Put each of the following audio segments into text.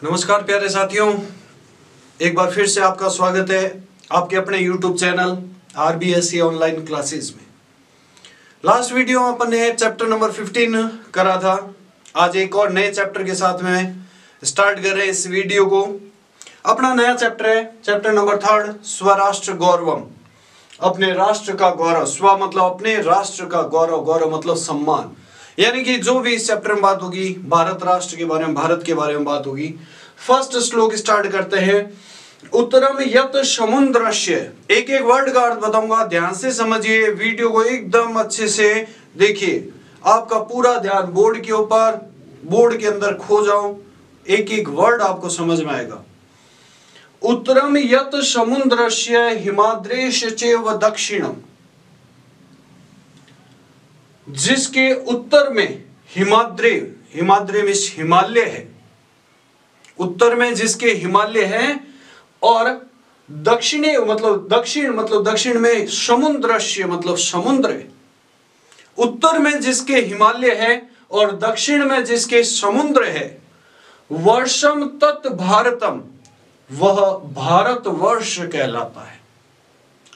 नमस्कार प्यारे साथियों, एक बार फिर से आपका स्वागत है आपके अपने YouTube channel RBSC online classes में। लास्ट वीडियो में अपन ने चैप्टर नंबर 15 करा था। आज एक और नए चैप्टर के साथ में स्टार्ट कर रहे हैं इस वीडियो को। अपना नया चैप्टर है चैप्टर नंबर 3, स्वराष्ट्र गौरवम, अपने राष्ट्र का गौरव। स्व मतलब अपने, राष्ट्र का गौरव, गौरव मतलब सम्मान। यानी कि जो भी इस चैप्टर में बात होगी भारत राष्ट्र के बारे में, भारत के बारे में बात होगी। फर्स्ट श्लोक स्टार्ट करते हैं। उत्तरम यत समुद्रस्य, एक एक वर्ड का अर्थ बताऊंगा, ध्यान से समझिए, वीडियो को एकदम अच्छे से देखिए। आपका पूरा ध्यान बोर्ड के ऊपर, बोर्ड के अंदर खो जाओ, एक एक वर्ड आपको समझ में आएगा। उत्तरम यत समुद्रस्य हिमाद्रेश चैव दक्षिणम, जिसके उत्तर में हिमाद्री, हिमाद्री में हिमालय है, उत्तर में जिसके हिमालय है, और दक्षिणे मतलब दक्षिण, मतलब दक्षिण में समुद्रस्य मतलब समुद्र। उत्तर में जिसके हिमालय है और दक्षिण में जिसके समुद्र है, वर्षम तत् भारतम, वह भारतवर्ष कहलाता है।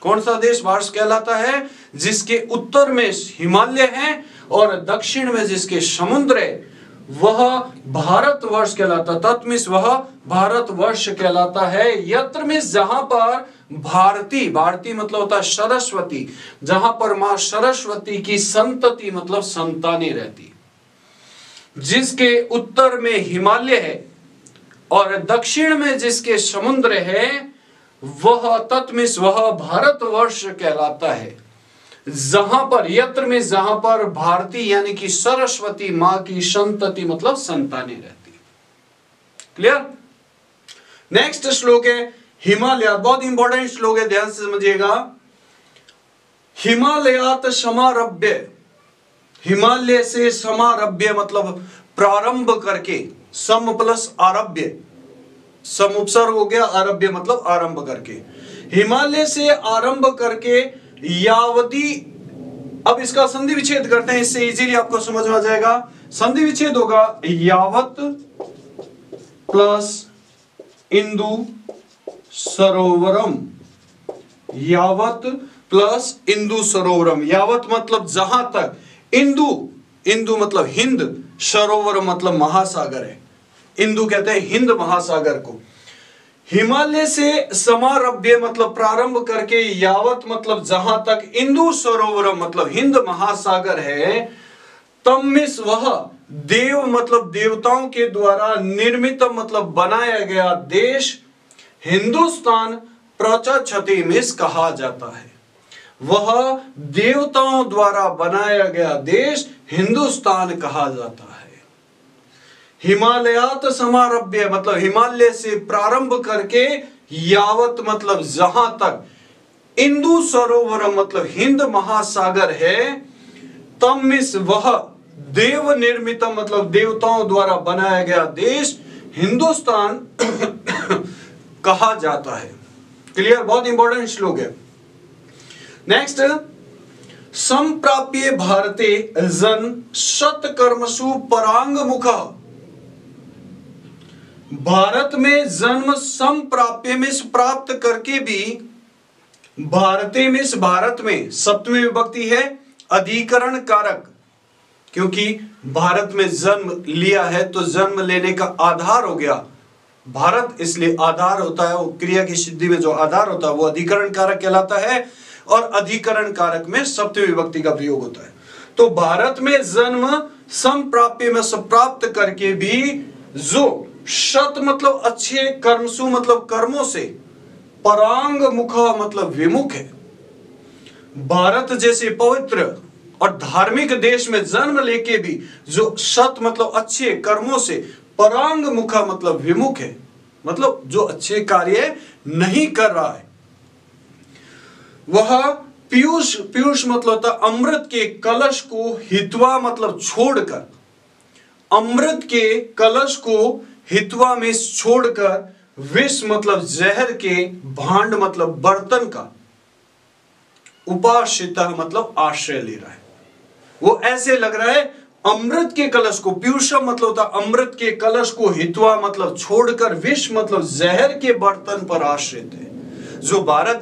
कौन सा देश भारत कहलाता है? जिसके उत्तर में हिमालय है और दक्षिण में जिसके समुद्र है, वह भारतवर्ष कहलाता है। तत्मिस वह भारतवर्ष कहलाता है। यत्र में जहां पर भारती, भारती मतलब होता है सरस्वती, जहां पर मां सरस्वती की संतति मतलब संतानें रहती। जिसके उत्तर में हिमालय है और दक्षिण में जिसके समुद्र है, वह तत्मिस वह भारतवर्ष कहलाता है। जहां पर, यत्र में जहां पर भारती यानी कि सरस्वती मां की संतति मतलब संतानें रहती। क्लियर? नेक्स्ट श्लोक है हिमालय, बहुत इंपॉर्टेंट श्लोक है, ध्यान से समझिएगा। हिमालयात समारभ्य, हिमालय से समारभ्य मतलब प्रारंभ करके, सम प्लस आरभ्य, सम उपसर्ग हो गया, आरभ्य मतलब आरंभ करके। हिमालय से आरंभ करके यावती, अब इसका संधि विच्छेद करते हैं, इससे इजीली आपको समझ में आ जाएगा। संधि विच्छेद होगा यावत प्लस इंदु सरोवरम, यावत प्लस इंदु सरोवरम। यावत मतलब जहां तक, इंदु, इंदु मतलब हिंद, सरोवर मतलब महासागर है। इंदु कहते हैं हिंद महासागर को। हिमालय से समारभ्य मतलब प्रारंभ करके, यावत मतलब जहां तक, इंदु सरोवर मतलब हिंद महासागर है। तम्मिस वह, देव मतलब देवताओं के द्वारा, निर्मित मतलब बनाया गया देश, हिंदुस्तान प्रचक्षति मिस कहा जाता है। वह देवताओं द्वारा बनाया गया देश हिंदुस्तान कहा जाता है। हिमालयात समारभ्य मतलब हिमालय से प्रारंभ करके, यावत मतलब जहां तक, इंदु सरोवर मतलब हिंद महासागर है, तम्मिस वह देव निर्मित मतलब देवताओं द्वारा बनाया गया देश हिंदुस्तान कहा जाता है। क्लियर? बहुत इंपॉर्टेंट श्लोक है। नेक्स्ट, संप्राप्य भारते जन शतकर्मसु परांग मुख, भारत में जन्म संप्राप्य में प्राप्त करके भी, भारते में, भारत में सप्तमी विभक्ति है, अधिकरण कारक, क्योंकि भारत में जन्म लिया है तो जन्म लेने का आधार हो गया भारत, इसलिए आधार होता है वो, क्रिया की सिद्धि में जो आधार होता है वो अधिकरण कारक कहलाता है, और अधिकरण कारक में सप्तमी विभक्ति का प्रयोग होता है। तो भारत में जन्म संप्राप्य में प्राप्त करके भी, जो शत मतलब अच्छे, कर्मसु मतलब कर्मों से, परांग मुख मतलब विमुख है। भारत जैसे पवित्र और धार्मिक देश में जन्म लेके भी जो शत मतलब अच्छे कर्मों से, परांग मुख मतलब विमुख है, मतलब जो अच्छे कार्य नहीं कर रहा है, वह पीयूष, पीयूष मतलब होता अमृत के कलश को, हित्वा मतलब छोड़कर, अमृत के कलश को हित्वा में छोड़कर, विष मतलब जहर के, भांड मतलब बर्तन का, उपाश्रिता मतलब आश्रय ले रहा है। वो ऐसे लग रहा है अमृत के कलश को, पीयूषम मतलब होता अमृत के कलश को, हित्वा मतलब छोड़कर, विष मतलब जहर के बर्तन पर आश्रित है। जो भारत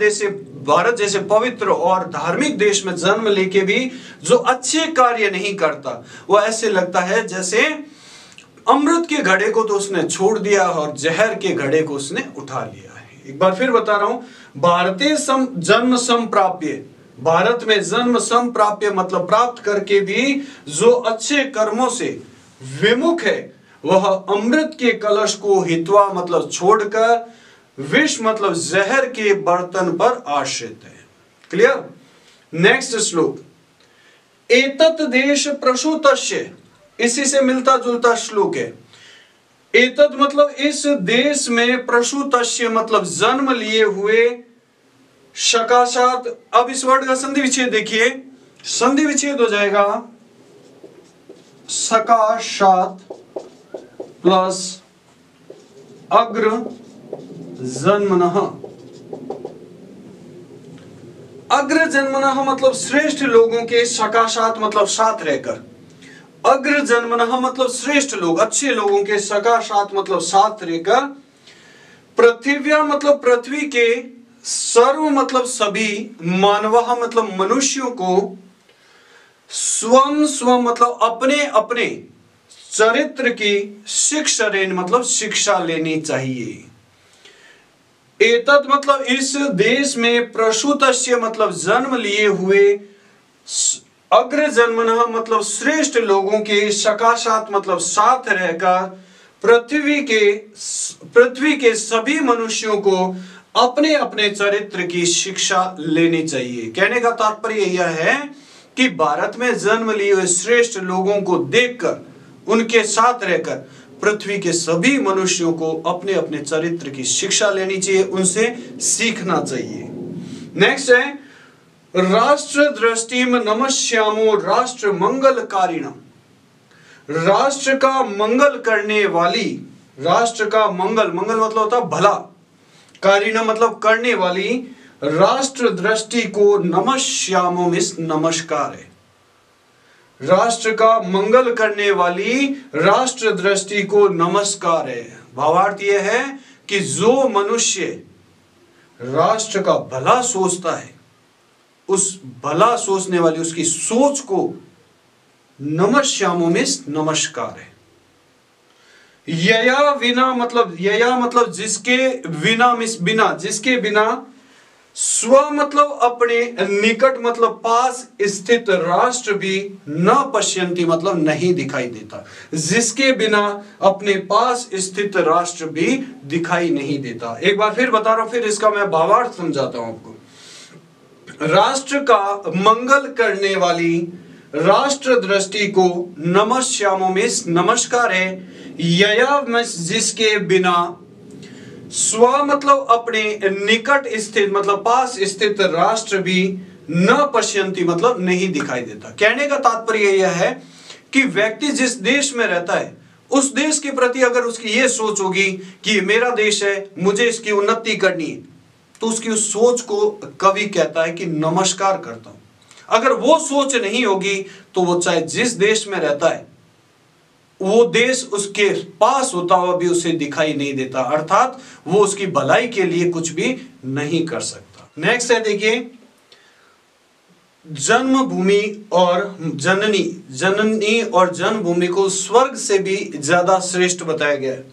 जैसे पवित्र और धार्मिक देश में जन्म लेके भी जो अच्छे कार्य नहीं करता, वो ऐसे लगता है जैसे अमृत के घड़े को तो उसने छोड़ दिया और जहर के घड़े को उसने उठा लिया है। एक बार फिर बता रहा हूं, भारतीय जन्म संप्राप्य, भारत में जन्म संप्राप्य मतलब प्राप्त करके भी जो अच्छे कर्मों से विमुख है, वह अमृत के कलश को हित्वा मतलब छोड़कर, विष मतलब जहर के बर्तन पर आश्रित है। क्लियर? नेक्स्ट श्लोक, एतत् देश प्रसूतस्य, इसी से मिलता जुलता श्लोक है। एतत् मतलब इस देश में, प्रसूतस्य मतलब जन्म लिए हुए, सकाशात, अब इस वर्ड का संधि विच्छेद देखिए, संधि विच्छेद हो जाएगा सकाशात प्लस अग्र जन्मनः। अग्र जन्मनः मतलब श्रेष्ठ लोगों के, सकाशात मतलब साथ रहकर, अग्र जन्मनः मतलब श्रेष्ठ लोग, अच्छे लोगों के, सकाशात मतलब साथ रहकर, पृथ्व्या मतलब पृथ्वी के, सर्व मतलब सभी, मानवः मतलब मनुष्यों को, स्वम स्वम मतलब अपने अपने चरित्र की, शिक्षरेण मतलब शिक्षा लेनी चाहिए। एतत् मतलब इस देश में, प्रसूतस्य मतलब जन्म लिए हुए, अग्र जन्मनः मतलब श्रेष्ठ लोगों के, सकाशात मतलब साथ रहकर, पृथ्वी के सभी मनुष्यों को अपने अपने चरित्र की शिक्षा लेनी चाहिए। कहने का तात्पर्य यह है कि भारत में जन्म लिए हुए श्रेष्ठ लोगों को देखकर, उनके साथ रहकर, पृथ्वी के सभी मनुष्यों को अपने अपने चरित्र की शिक्षा लेनी चाहिए, उनसे सीखना चाहिए। नेक्स्ट है, राष्ट्र दृष्टिम नमस्यामो राष्ट्र मंगलकारिणम, राष्ट्र का मंगल करने वाली, राष्ट्र का मंगल, मंगल मतलब होता भला, कारिणा मतलब करने वाली, राष्ट्र दृष्टि को नमस्यामो मिस नमस्कार है। राष्ट्र का मंगल करने वाली राष्ट्र दृष्टि को नमस्कार है। भावार्थ यह है कि जो मनुष्य राष्ट्र का भला सोचता है, उस भला सोचने वाली उसकी सोच को नमस्यामो मिस नमस्कार है। यया विना मतलब, यया मतलब जिसके, विना मिस बिना, जिसके बिना, स्व मतलब अपने, निकट मतलब पास स्थित, राष्ट्र भी न पश्यंती मतलब नहीं दिखाई देता, जिसके बिना अपने पास स्थित राष्ट्र भी दिखाई नहीं देता। एक बार फिर बता रहा हूं, फिर इसका मैं भावार्थ समझाता हूं आपको। राष्ट्र का मंगल करने वाली राष्ट्र दृष्टि को नमस्यामो में नमस्कार है। यया जिसके बिना, स्व मतलब अपने, निकट स्थित मतलब पास स्थित राष्ट्र भी, न पश्यंती मतलब नहीं दिखाई देता। कहने का तात्पर्य यह है कि व्यक्ति जिस देश में रहता है, उस देश के प्रति अगर उसकी यह सोच होगी कि मेरा देश है, मुझे इसकी उन्नति करनी है, तो उसकी उस सोच को कवि कहता है कि नमस्कार करता हूं। अगर वो सोच नहीं होगी तो वो चाहे जिस देश में रहता है, वो देश उसके पास होता हुआ भी उसे दिखाई नहीं देता, अर्थात वो उसकी भलाई के लिए कुछ भी नहीं कर सकता। नेक्स्ट है, देखिए, जन्मभूमि और जननी, जननी और जन्मभूमि को स्वर्ग से भी ज्यादा श्रेष्ठ बताया गया है।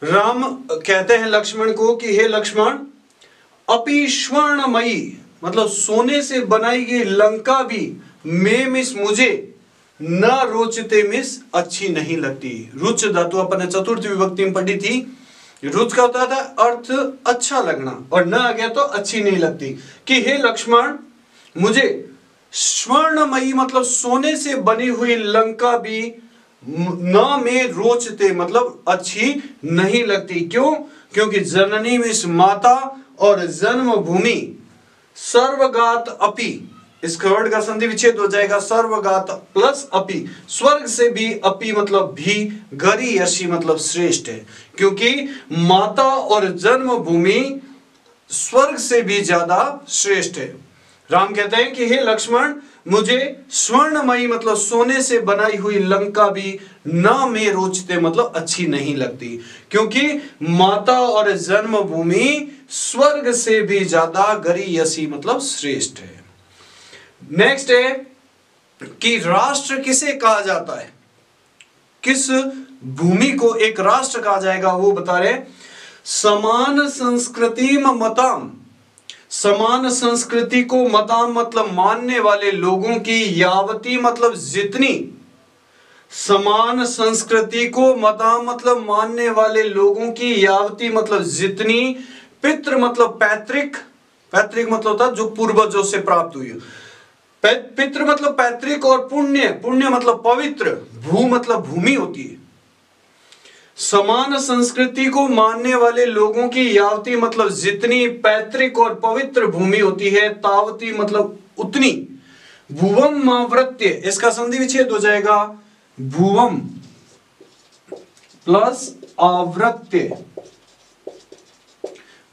राम कहते हैं लक्ष्मण को कि हे लक्ष्मण, अपि स्वर्णमयी मतलब सोने से बनाई गई लंका भी मैं मिस मुझे न रोचते मिस अच्छी नहीं लगती। रुच धातु अपन ने चतुर्थ विभक्ति में पढ़ी थी। रुच का होता था अर्थ अच्छा लगना, और न आ गया तो अच्छी नहीं लगती। कि हे लक्ष्मण, मुझे स्वर्णमयी मतलब सोने से बनी हुई लंका भी न में रोचते मतलब अच्छी नहीं लगती। क्यों? क्योंकि जननी मिस माता और जन्मभूमि सर्वगात अपि, इस वर्ड का संधि विच्छेद हो जाएगा, सर्वगात प्लस अपि, स्वर्ग से भी अपि मतलब भी, गरी यशी मतलब श्रेष्ठ है। क्योंकि माता और जन्मभूमि स्वर्ग से भी ज्यादा श्रेष्ठ है। राम कहते हैं कि हे लक्ष्मण, मुझे स्वर्णमयी मतलब सोने से बनाई हुई लंका भी ना में रोचते मतलब अच्छी नहीं लगती, क्योंकि माता और जन्मभूमि स्वर्ग से भी ज्यादा गरियसी मतलब श्रेष्ठ है। नेक्स्ट है कि राष्ट्र किसे कहा जाता है, किस भूमि को एक राष्ट्र कहा जाएगा, वो बता रहे समान संस्कृति मताम। समान संस्कृति को मताम मतलब मानने वाले लोगों की, यावती मतलब जितनी, समान संस्कृति को मताम मतलब मानने वाले लोगों की, यावती मतलब जितनी, पितृ मतलब पैतृक, पैतृक मतलब था जो पूर्वजों से प्राप्त हुई, पितृ मतलब पैतृक, और पुण्य, पुण्य मतलब पवित्र, भू मतलब भूमि होती है। समान संस्कृति को मानने वाले लोगों की यावती मतलब जितनी, पैतृक और पवित्र भूमि होती है, तावती मतलब उतनी, भुवम आवृत्य, इसका संधि विच्छेद हो जाएगा भुवम प्लस आवृत्य।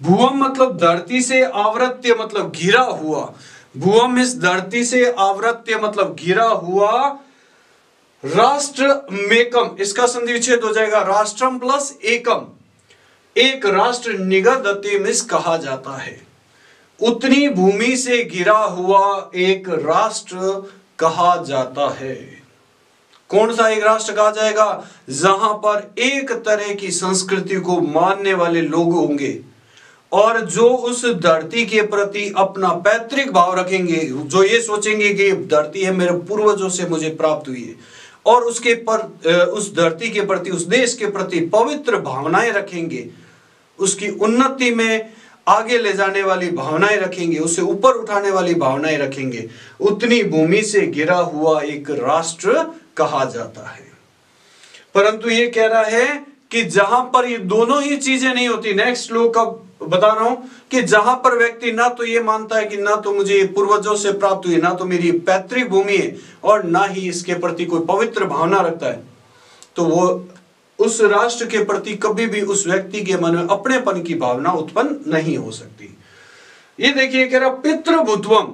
भुवम मतलब धरती से, आवृत्य मतलब घिरा हुआ, भुवम इस धरती से, आवृत्य मतलब घिरा हुआ, राष्ट्र मेकम, इसका संधि विच्छेद हो जाएगा राष्ट्रम प्लस एकम, एक राष्ट्र निगदते मिस कहा जाता है। उतनी भूमि से घिरा हुआ एक राष्ट्र कहा जाता है। कौन सा एक राष्ट्र कहा जाएगा, जहां पर एक तरह की संस्कृति को मानने वाले लोग होंगे और जो उस धरती के प्रति अपना पैतृक भाव रखेंगे, जो ये सोचेंगे कि धरती है मेरे पूर्वजों से मुझे प्राप्त हुई है, और उसके उस धरती के प्रति, उस देश के प्रति पवित्र भावनाएं रखेंगे, उसकी उन्नति में आगे ले जाने वाली भावनाएं रखेंगे, उसे ऊपर उठाने वाली भावनाएं रखेंगे, उतनी भूमि से घिरा हुआ एक राष्ट्र कहा जाता है। परंतु ये कह रहा है कि जहां पर ये दोनों ही चीजें नहीं होती, नेक्स्ट श्लोक का बता रहा हूं कि जहां पर व्यक्ति ना तो ये मानता है कि ना तो मुझे पूर्वजों से प्राप्त हुई, ना तो मेरी पैतृक भूमि है, और ना ही इसके प्रति कोई पवित्र भावना रखता है, तो वो उस राष्ट्र के प्रति कभी भी उस व्यक्ति के मन में अपनेपन की भावना उत्पन्न नहीं हो सकती। ये देखिए कह रहा पितृभूत्वम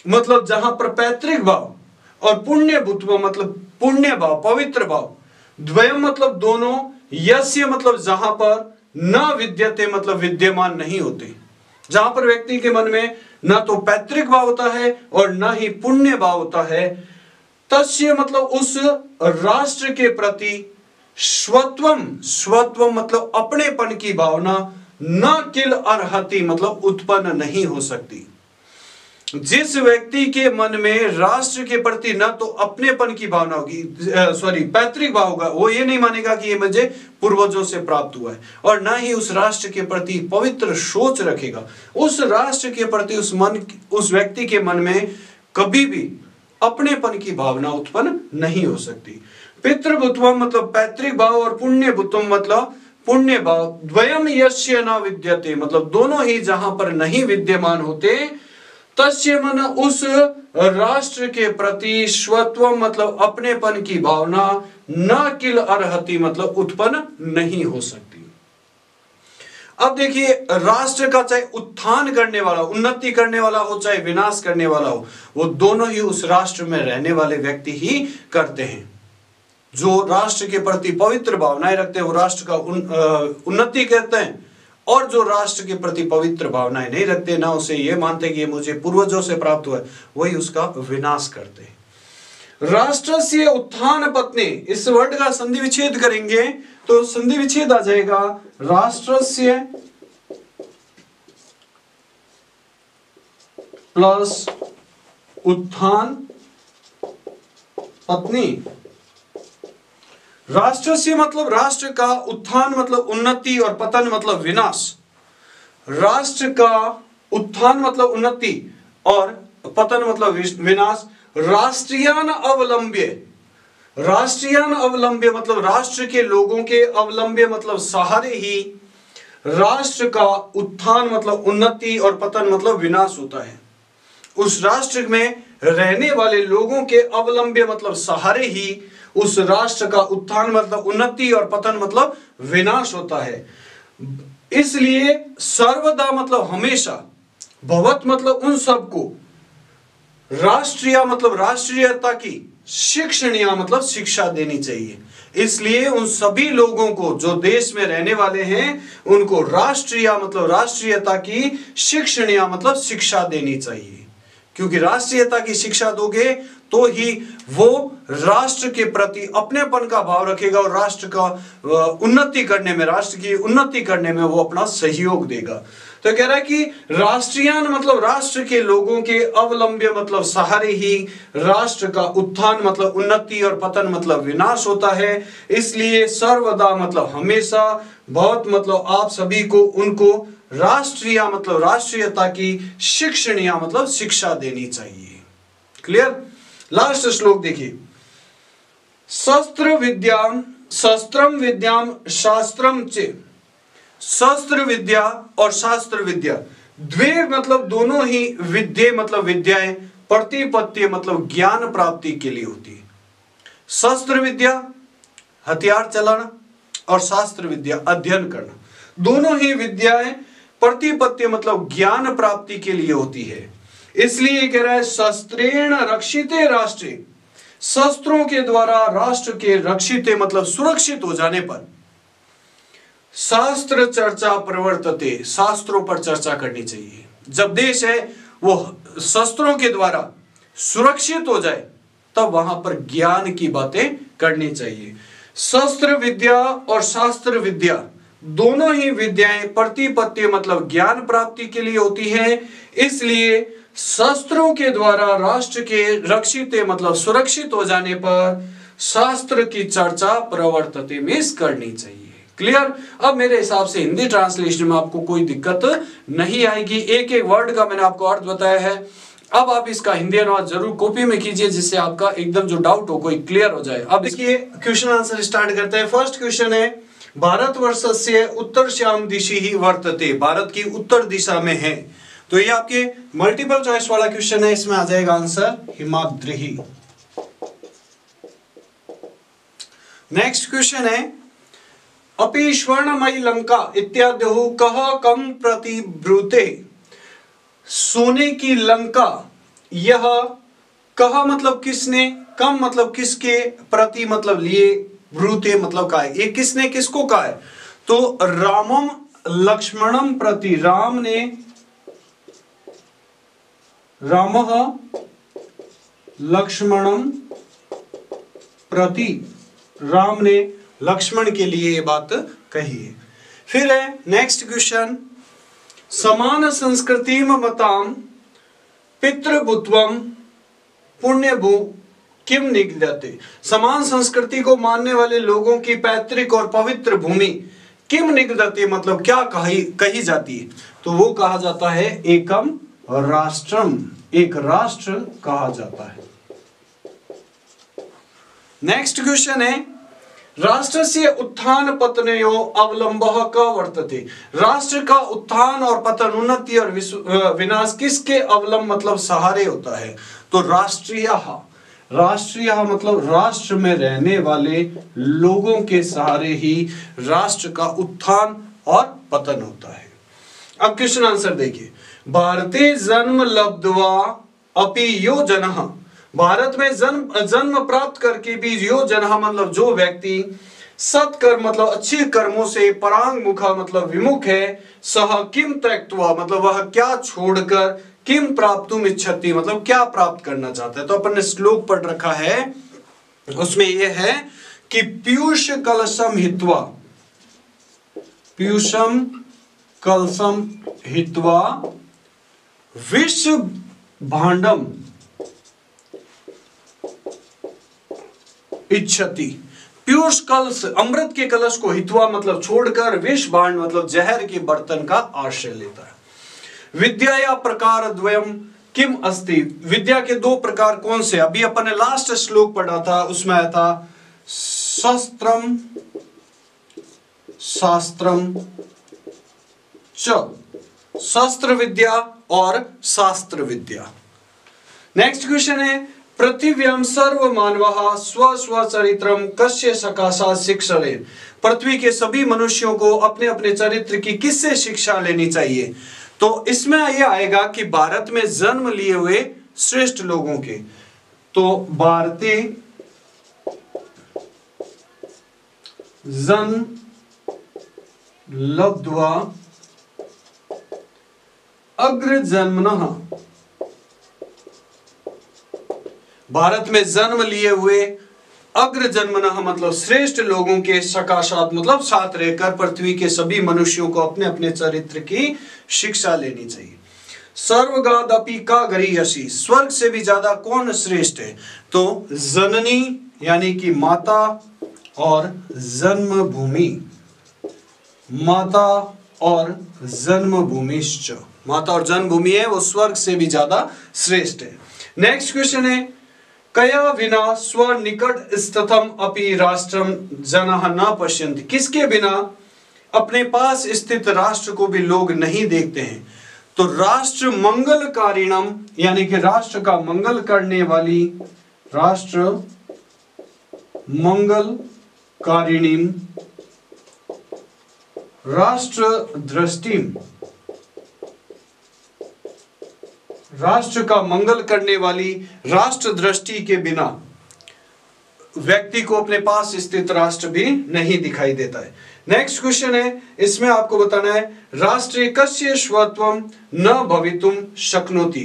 मतलब जहां पर पैतृक भाव, और पुण्य भूत्वम मतलब पुण्य भाव, पवित्र भाव, द्वयम मतलब दोनों, यस्य मतलब जहां पर, न विद्यते मतलब विद्यमान नहीं होते, जहां पर व्यक्ति के मन में ना तो पैतृक भाव होता है और ना ही पुण्य भाव होता है, तस्य मतलब उस राष्ट्र के प्रति, स्वत्वम, स्वत्वम मतलब अपनेपन की भावना, न किल अर्हति मतलब उत्पन्न नहीं हो सकती। जिस व्यक्ति के मन में राष्ट्र के प्रति न तो अपनेपन की भावना होगी, पैतृक भाव होगा, वो ये नहीं मानेगा कि ये मुझे पूर्वजों से प्राप्त हुआ है, और ना ही उस राष्ट्र के प्रति पवित्र सोच रखेगा, उस राष्ट्र के प्रति उस व्यक्ति के मन में कभी भी अपनेपन की भावना उत्पन्न नहीं हो सकती। पितृभूत्वम मतलब पैतृक भाव, और पुण्य भूत्वम मतलब पुण्य भाव, द्वयम यस्य न विद्यते मतलब दोनों ही जहां पर नहीं विद्यमान होते, तस्य मन उस राष्ट्र के प्रति, स्वत्व मतलब अपनेपन की भावना, न किल अर्हति मतलब उत्पन्न नहीं हो सकती। अब देखिए राष्ट्र का चाहे उत्थान करने वाला, उन्नति करने वाला हो, चाहे विनाश करने वाला हो, वो दोनों ही उस राष्ट्र में रहने वाले व्यक्ति ही करते हैं। जो राष्ट्र के प्रति पवित्र भावनाएं रखते हैं वो राष्ट्र का उन्नति करते हैं, और जो राष्ट्र के प्रति पवित्र भावनाएं नहीं रखते, ना उसे ये मानते कि ये मुझे पूर्वजों से प्राप्त हुआ है, वही उसका विनाश करते हैं। राष्ट्र से उत्थान पत्नी, इस वर्ड का संधि विच्छेद करेंगे तो संधि विच्छेद आ जाएगा राष्ट्र से प्लस उत्थान पत्नी। राष्ट्र से मतलब राष्ट्र का, उत्थान मतलब उन्नति, और पतन मतलब विनाश। राष्ट्र का उत्थान मतलब उन्नति और पतन मतलब विनाश। राष्ट्रीयान अवलंब्य, राष्ट्रीयान अवलंब्य मतलब राष्ट्र के लोगों के, अवलंब्य मतलब सहारे ही। राष्ट्र का उत्थान मतलब उन्नति और पतन मतलब विनाश होता है। उस राष्ट्र में रहने वाले लोगों के अवलंब्य मतलब सहारे ही उस राष्ट्र का उत्थान मतलब उन्नति और पतन मतलब विनाश होता है। इसलिए सर्वदा मतलब हमेशा, भवत मतलब उन सबको, राष्ट्रीय मतलब राष्ट्रीयता की शिक्षणीय मतलब शिक्षा देनी चाहिए। इसलिए उन सभी लोगों को जो देश में रहने वाले हैं उनको राष्ट्रीय मतलब राष्ट्रीयता की शिक्षणीय मतलब शिक्षा देनी चाहिए, क्योंकि राष्ट्रीयता की शिक्षा दोगे तो ही वो राष्ट्र के प्रति अपनेपन का भाव रखेगा और राष्ट्र का उन्नति करने में, राष्ट्र की उन्नति करने में वो अपना सहयोग देगा। तो कह रहा है कि राष्ट्रीयन मतलब राष्ट्र के लोगों के अवलंब्य मतलब सहारे ही राष्ट्र का उत्थान मतलब उन्नति और पतन मतलब विनाश होता है। इसलिए सर्वदा मतलब हमेशा बहुत मतलब आप सभी को उनको राष्ट्रीय मतलब राष्ट्रीयता की शिक्षणीय मतलब शिक्षा देनी चाहिए। क्लियर। लास्ट श्लोक देखिए, शस्त्रम विद्याम शास्त्रम च। शस्त्र विद्या और शास्त्र विद्या द्वे मतलब दोनों ही विद्या मतलब विद्याएं प्रतिपत्ति मतलब ज्ञान प्राप्ति के लिए होती है। शस्त्र विद्या हथियार चलाना और शास्त्र विद्या अध्ययन करना, दोनों ही विद्याएं प्रतिपत्ति मतलब ज्ञान प्राप्ति के लिए होती है। इसलिए कह रहा है शस्त्रेण रक्षिते राष्ट्रे, शस्त्रों के द्वारा राष्ट्र के रक्षिते मतलब सुरक्षित हो जाने पर शास्त्र चर्चा प्रवर्तते, शास्त्रों पर चर्चा करनी चाहिए। जब देश है वो शस्त्रों के द्वारा सुरक्षित हो जाए तब वहां पर ज्ञान की बातें करनी चाहिए। शस्त्र विद्या और शास्त्र विद्या दोनों ही विद्याएं प्रतिपत्ति मतलब ज्ञान प्राप्ति के लिए होती है। इसलिए शस्त्रों के द्वारा राष्ट्र के रक्षित मतलब सुरक्षित हो जाने पर शास्त्र की चर्चा प्रवर्तते मीन्स करनी चाहिए। क्लियर। अब मेरे हिसाब से हिंदी ट्रांसलेशन में आपको कोई दिक्कत नहीं आएगी, एक एक वर्ड का मैंने आपको अर्थ बताया है। अब आप इसका हिंदी अनुवाद जरूर कॉपी में कीजिए जिससे आपका एकदम जो डाउट हो कोई क्लियर हो जाए। अब देखिए क्वेश्चन आंसर स्टार्ट करते हैं। फर्स्ट क्वेश्चन है, भारतवर्षस्य उत्तरश्याम दिशि ही वर्तते, भारत की उत्तर दिशा में है। तो ये आपके मल्टीपल चॉइस वाला क्वेश्चन है, इसमें आ जाएगा आंसर हिमाद्री। नेक्स्ट क्वेश्चन है, अपि स्वर्णमयी लंका इत्याद्यहु कह कम प्रति ब्रूते, सोने की लंका यह कह मतलब किसने, कम मतलब किसके, प्रति मतलब लिए, ब्रूते मतलब का है, ये किसने किसको कहा है। तो रामम लक्ष्मणम प्रति, राम ने रामः लक्ष्मणम प्रति, राम ने लक्ष्मण के लिए ये बात कही है। फिर है नेक्स्ट क्वेश्चन, समान संस्कृति मताम पितृभूत्वम पुण्यभू किम निगदते, समान संस्कृति को मानने वाले लोगों की पैतृक और पवित्र भूमि किम निगदते मतलब क्या कही जाती है। तो वो कहा जाता है एकम राष्ट्रम, एक राष्ट्र कहा जाता है। नेक्स्ट क्वेश्चन है, राष्ट्र से उत्थान पतनयो अवलंबः क वर्तते, राष्ट्र का उत्थान और पतन, उन्नति और विनाश किसके अवलंब मतलब सहारे होता है। तो राष्ट्रीय, राष्ट्रीय मतलब राष्ट्र में रहने वाले लोगों के सहारे ही राष्ट्र का उत्थान और पतन होता है। अब क्वेश्चन आंसर देखिए, भारते जन्म लब्ध्वा अपि यो जनः, भारत में जन्म प्राप्त करके भी यो जनः मतलब जो व्यक्ति सत्कर्म मतलब अच्छे कर्मों से परांग मुखा मतलब विमुख है, सह किम त्यक्त्वा मतलब वह क्या छोड़कर, किम प्राप्तुम इच्छति मतलब क्या प्राप्त करना चाहता है। तो अपन ने श्लोक पढ़ रखा है, उसमें यह है कि पीयूष कलशम हित्वा, पीयूषम कलशम हित्वा विष भांडम इच्छति, पीयूष कलश अमृत के कलश को हित्वा मतलब छोड़कर विष भांड मतलब जहर के बर्तन का आश्रय लेता है। विद्या या प्रकार द्वयम किम अस्ति, विद्या के दो प्रकार कौन से, अभी अपन ने लास्ट श्लोक पढ़ा था उसमें आया था शस्त्रम शास्त्रम च, शस्त्र विद्या और शास्त्र विद्या। नेक्स्ट क्वेश्चन है, पृथिव्याम सर्व मानवः स्व स्व चरित्रम कस्य सकाशा शिक्षणे, पृथ्वी के सभी मनुष्यों को अपने अपने चरित्र की किससे शिक्षा लेनी चाहिए। तो इसमें यह आएगा कि भारत में जन्म लिए हुए श्रेष्ठ लोगों के। तो भारतीय जन लब्ध्वा अग्रजन्मनः, भारत में जन्म लिए हुए अग्रजन्मनः मतलब श्रेष्ठ लोगों के सकाशात मतलब साथ रहकर पृथ्वी के सभी मनुष्यों को अपने अपने चरित्र की शिक्षा लेनी चाहिए। सर्वगादपि का गरीयसी, स्वर्ग से भी ज्यादा कौन श्रेष्ठ है? तो जननी यानी कि माता और जन्मभूमि, माता और जन्मभूमिश्च, माता और जन्मभूमि है वो स्वर्ग से भी ज्यादा श्रेष्ठ है। नेक्स्ट क्वेश्चन है कया विना स्वनिकट स्थितम अपि राष्ट्रम जनः न पश्यन्ति, किसके बिना अपने पास स्थित राष्ट्र को भी लोग नहीं देखते हैं? तो राष्ट्र मंगलकारिणम यानी कि राष्ट्र का मंगल करने वाली, राष्ट्र मंगलकारिणीम, राष्ट्र दृष्टिम, राष्ट्र का मंगल करने वाली राष्ट्र दृष्टि के बिना व्यक्ति को अपने पास स्थित राष्ट्र भी नहीं दिखाई देता है। नेक्स्ट क्वेश्चन है, इसमें आपको बताना है राष्ट्रे कस्य स्वत्वम न भवितुम शक्नोति,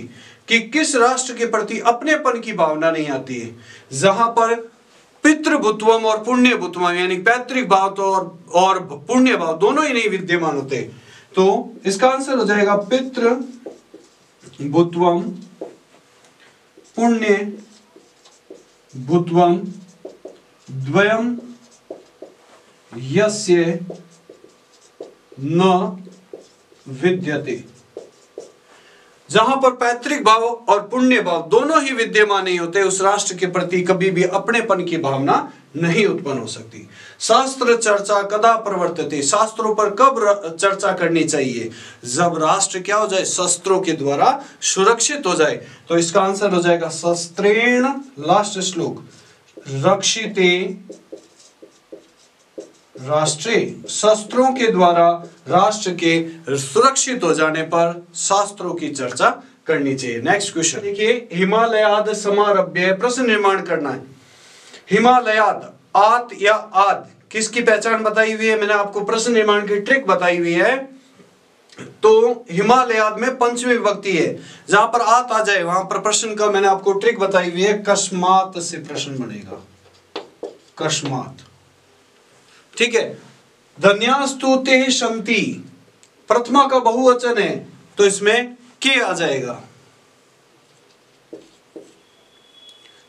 कि किस राष्ट्र के प्रति अपनेपन की भावना नहीं आती है? जहां पर पितृभूत्वम और पुण्यभूत्वम यानी पैतृक भाव तो और पुण्य भाव दोनों ही नहीं विद्यमान होते। तो इसका आंसर हो जाएगा पितृभूत्वम पुण्यभूत्वम द्वयम यस्य न विद्यते। जहां पर पैतृक भाव और पुण्य भाव दोनों ही विद्यमान नहीं होते, उस राष्ट्र के प्रति कभी भी अपनेपन की भावना नहीं उत्पन्न हो सकती। शास्त्र चर्चा कदा प्रवर्तते, शास्त्रों पर कब चर्चा करनी चाहिए? जब राष्ट्र क्या हो जाए? शस्त्रों के द्वारा सुरक्षित हो जाए। तो इसका आंसर हो जाएगा शस्त्रेण, लास्ट श्लोक, रक्षिते राष्ट्रे, शस्त्रों के द्वारा राष्ट्र के सुरक्षित हो जाने पर शास्त्रों की चर्चा करनी चाहिए। नेक्स्ट क्वेश्चन देखिए, हिमालयाद समारभ्य, प्रश्न निर्माण करना है। हिमालयाद, आत या आद, किसकी पहचान बताई हुई है? मैंने आपको प्रश्न निर्माण की ट्रिक बताई हुई है। तो हिमालयाद में पंचमी विभक्ति है, जहां पर आत आ जाए वहां पर प्रश्न का मैंने आपको ट्रिक बताई हुई है, कस्मात से प्रश्न बनेगा, कस्मात। ठीक है, धन्यास्तु ते शंति, प्रथमा का बहुवचन है तो इसमें के आ जाएगा,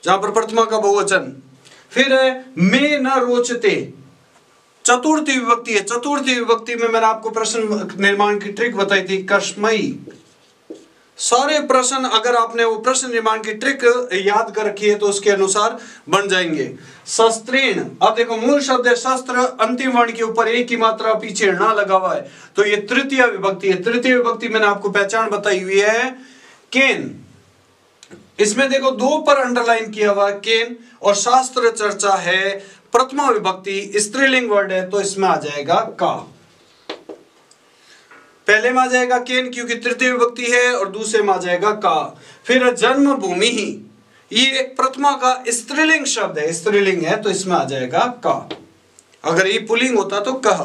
जहां पर प्रथमा का बहुवचन। फिर है मे न रोचते, चतुर्थी विभक्ति है, चतुर्थी विभक्ति में मैंने आपको प्रश्न निर्माण की ट्रिक बताई थी, कस्मई। सारे प्रश्न अगर आपने वो प्रश्न निर्माण की ट्रिक याद कर रखी है तो उसके अनुसार बन जाएंगे। शस्त्रेण, अब देखो मूल शब्द है शस्त्र, अंतिम वर्ण के ऊपर एक ही मात्रा पीछे ना लगा हुआ है, तो ये तृतीय विभक्ति है। तृतीय विभक्ति मैंने आपको पहचान बताई हुई है, केन। इसमें देखो दो पर अंडरलाइन किया हुआ केन, और शास्त्र चर्चा है प्रथमा विभक्ति, स्त्रीलिंग वर्ड है तो इसमें आ जाएगा का। पहले में आ जाएगा केन क्योंकि तृतीय विभक्ति है, और दूसरे में आ जाएगा का। फिर जन्मभूमि ही, ये प्रथमा का स्त्रीलिंग शब्द है, स्त्रीलिंग है तो इसमें आ जाएगा का। अगर ये पुल्लिंग होता तो कह।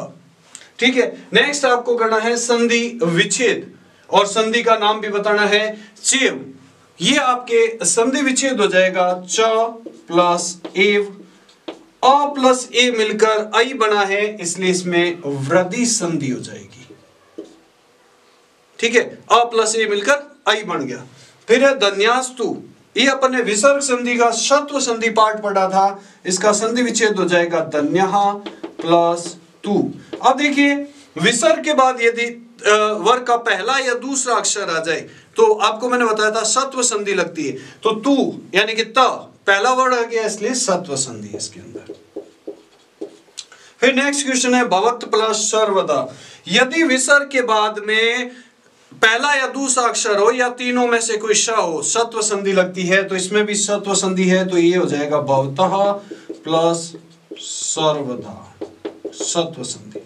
ठीक है, नेक्स्ट आपको करना है संधि विच्छेद, और संधि का नाम भी बताना है चेव। ये आपके संधि विच्छेद हो जाएगा च प्लस एव, अ प्लस ए मिलकर आई बना है, इसलिए इसमें वृद्धि संधि हो जाएगी। ठीक है, अ प्लस ए मिलकर आई बन गया। फिर है धन्यास्तु, ये अपन ने विसर्ग संधि का शत्व संधि पाठ पढ़ा था, इसका संधि विच्छेद हो जाएगा धन्यः प्लस तु। अब देखिए विसर्ग के बाद यदि वर्ग का पहला या दूसरा अक्षर आ जाए तो आपको मैंने बताया था सत्व संधि लगती है, तो तू यानी कि त पहला वर्ड आ गया इसलिए सत्व संधि इसके अंदर। फिर नेक्स्ट क्वेश्चन है भवत प्लस सर्वदा, यदि विसर्ग के बाद में पहला या दूसरा अक्षर हो या तीनों में से कोई श हो, सत्व संधि लगती है, तो इसमें भी सत्व संधि है, तो ये हो जाएगा भवतः प्लस सर्वदा, सत्व संधि।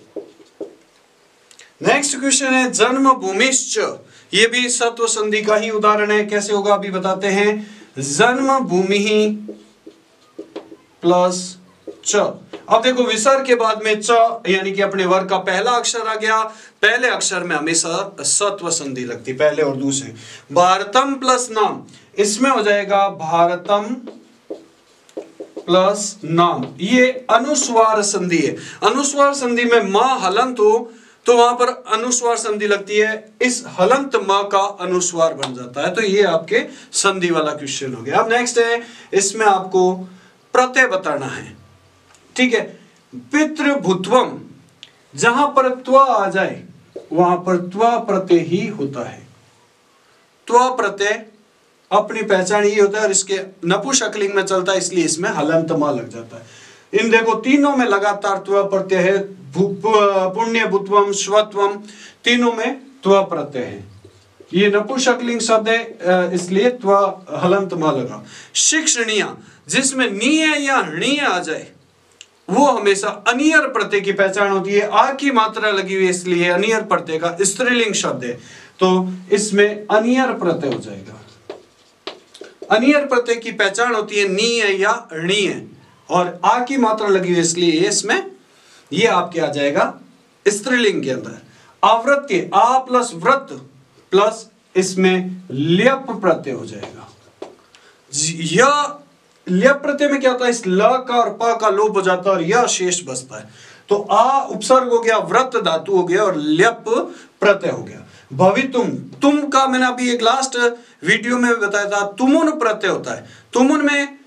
नेक्स्ट क्वेश्चन है जन्मभूमिश्च, ये भी सत्व संधि का ही उदाहरण है। कैसे होगा अभी बताते हैं। जन्मभूमि प्लस च। अब देखो विसर्ग के बाद में च यानी कि अपने वर्ग का पहला अक्षर आ गया। पहले अक्षर में हमेशा सत्व संधि लगती, पहले और दूसरे। भारतम प्लस नाम, इसमें हो जाएगा भारतम प्लस नाम। ये अनुस्वार संधि है। अनुस्वार संधि में मां हलंत हो तो वहां पर अनुस्वार संधि लगती है, इस हलंत मां का अनुस्वार बन जाता है। तो ये आपके संधि वाला क्वेश्चन हो गया। अब नेक्स्ट है, इसमें आपको प्रत्यय बताना है। ठीक है, पितृभुत्वम, जहां पर त्व आ जाए वहां पर त्व प्रत्यय ही होता है। त्व प्रत्यय अपनी पहचान ये होता है और इसके नपुंसकलिंग में चलता है, इसलिए इसमें हलंत मा लग जाता है। इन देखो तीनों में लगातार त्व प्रत्यय है। पुण्य भुत्वम स्वत्वम, तीनों में त्व प्रत्यय है। ये नपुंसकलिंग शब्द है, इसलिए त्व हलंत मा लगा। शिक्षणीय, जिसमें नीय या णीय आ जाए वो हमेशा अनियर प्रत्यय की पहचान होती है। आ की मात्रा लगी हुई है इसलिए अनियर प्रत्यय का स्त्रीलिंग शब्द है, तो इसमें अनियर प्रत्यय हो जाएगा। अनियर प्रत्यय की पहचान होती है नीय या णीय, और आ की मात्रा लगी हुई है इसलिए इसमें ये आपके आ जाएगा स्त्रीलिंग के अंदर। आवृत्य, आ प्लस व्रत प्लस इसमें ल्यप प्रत्यय हो जाएगा। यह ल्यप प्रत्यय में क्या होता है, इस ल का और प का लोप हो जाता है और यह शेष बचता है। तो आ उपसर्ग हो गया, व्रत धातु हो गया और ल्यप प्रत्यय हो गया। भवितुम, तुम का मैंने अभी एक लास्ट वीडियो में बताया था, तुमुन प्रत्यय होता है। तुमुन में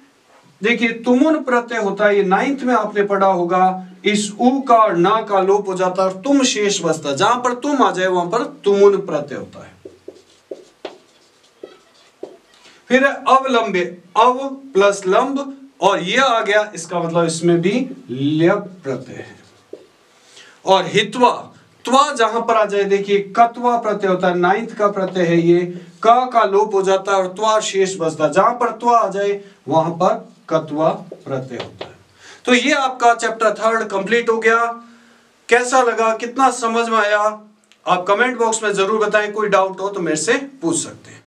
देखिए तुमुन प्रत्यय होता है, ये 9th में आपने पढ़ा होगा। इस उ का और ना का लोप हो जाता है और तुम शेष बचता है। जहां पर तुम आ जाए वहां पर तुमुन प्रत्यय होता है। फिर अवलंबे, अव प्लस लंब और यह आ गया, इसका मतलब इसमें भी ल्यप प्रत्यय है। और हित्वा, त्वा जहां पर आ जाए देखिए कत्वा प्रत्यय होता है, 9th का प्रत्यय है ये। का लोप हो जाता है और त्वा शेष बचता है। जहां पर त्वा आ जाए वहां पर कत्वा प्रत्यय होता है। तो ये आपका चैप्टर 3 कंप्लीट हो गया। कैसा लगा, कितना समझ में आया, आप कमेंट बॉक्स में जरूर बताएं। कोई डाउट हो तो मेरे से पूछ सकते हैं।